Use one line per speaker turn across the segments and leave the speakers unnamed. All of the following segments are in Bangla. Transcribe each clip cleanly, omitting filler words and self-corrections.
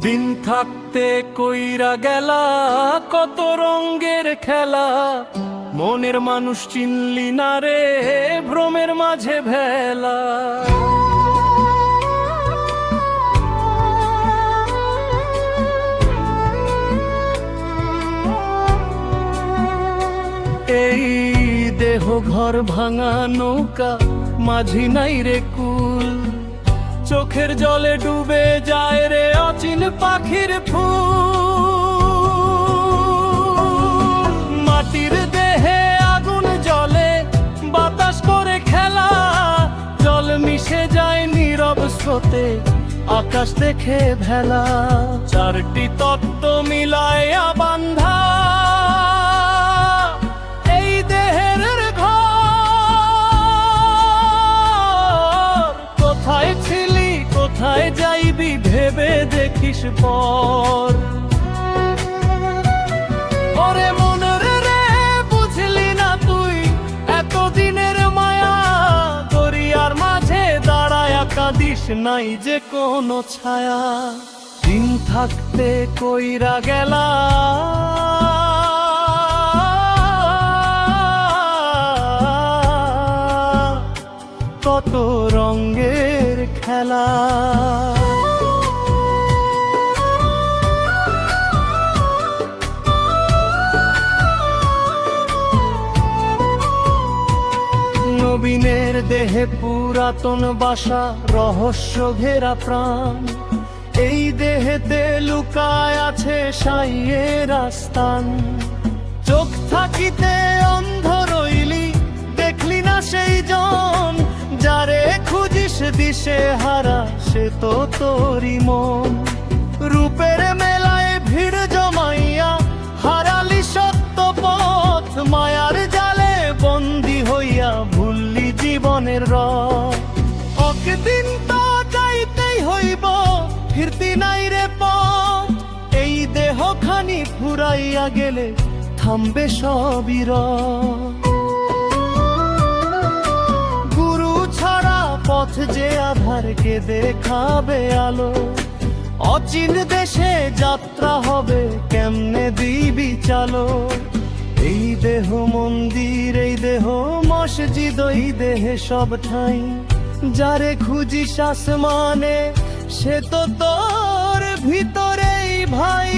দিন থাকতে কইরা গেলা কত রঙের খেলা, মনের মানুষ চিনলি না রে ভ্রমের মাঝে ভেলা। এই দেহ ঘর ভাঙা নৌকা, মাঝি নাই রে কুল, চোখের জলে ডুবে যায় রে অচিন পাখির ফুল। মাটির দেহে আগুন জ্বলে, বাতাস করে খেলা, জল মিশে যায় নীরব স্রোতে, আকাশ দেখে ভেলা। চারটি তত্ত্ব মিলায়া বান্ধা এই দেহের ঘর। কোথায় ছিলি কোথায় যাইবি ভেবে দেখিস পর। ওরে মনের রে বুঝলি না তুই এতদিনের মায়া, দরিয়ার মাঝে দাঁড়ায়া কাঁদিস নাই যে কোনো ছায়া। দিন থাকতে কইরা গেলা কত রঙের খেলা। নবীনের দেহে পুরাতন বাসা, রহস্য ঘেরা প্রাণ, এই দেহেতে লুকায় আছে সাইয়ের আস্তান। চোখ থাকিতে অন্ধ রইলি, দেখলি না সেই জন, যারে খুঁজিস দিশে হারা সে তো তোরি মন। রূপের মেলায় ভিড় জমাইয়া হারালি সত্য পথ, মায়ার জালে বন্দী হইয়া ভুললি জীবনের রথ। একদিন তো যাইতেই হইব, ফিরতি নাই রে পথ, এই দেহখানি ফুরাইয়া গেলে থামবে সবই রথ। গুরু ছাড়া পথ যে আধারকে দেখাবে আলো, অচিন দেশে যাত্রা হবে কেমনে দিবি চালো। এই দেহ মন্দির, এই দেহ মসজিদ, এই দেহে সব ঠাই, যারে খুঁজিস আসমানে সে তো তোর ভিতরেই ভাই।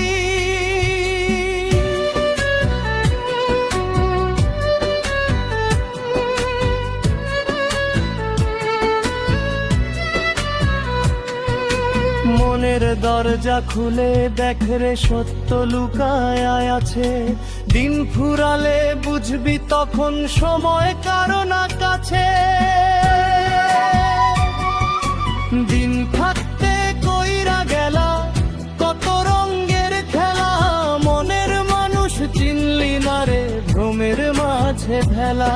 মনের দরজা খুলে দেখ রে সত্য লুকায় আছে, দিন ফুরালে বুঝবি তখন সময় কারো না কাছে। দিন থাকতে কইরা গেলা কত রঙের খেলা, মনের মানুষ চিনলি না রে ভ্রমের মাঝে ভেলা।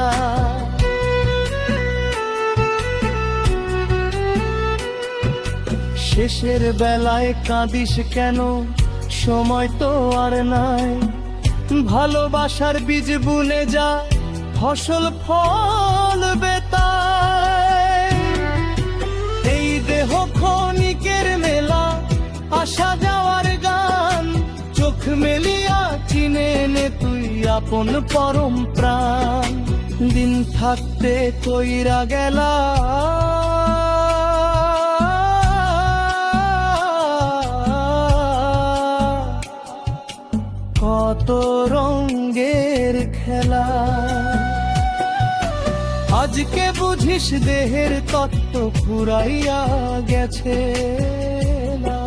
শেষের বেলায় কাঁদিস কেন, সময় তো আর নাই, ভালোবাসার বীজ বুনে যা ফসল ফলবে তাই। এই দেহ ক্ষণিকের মেলা, আসা যাওয়ার গান, চোখ মেলিয়া চিনে নে তুই আপন পরম প্রাণ। দিন থাকতে কইরা গেলা কত রঙের খেলা। আজকে বুঝিস দেহের তত্ত্ব ফুরাইয়া গেছে না।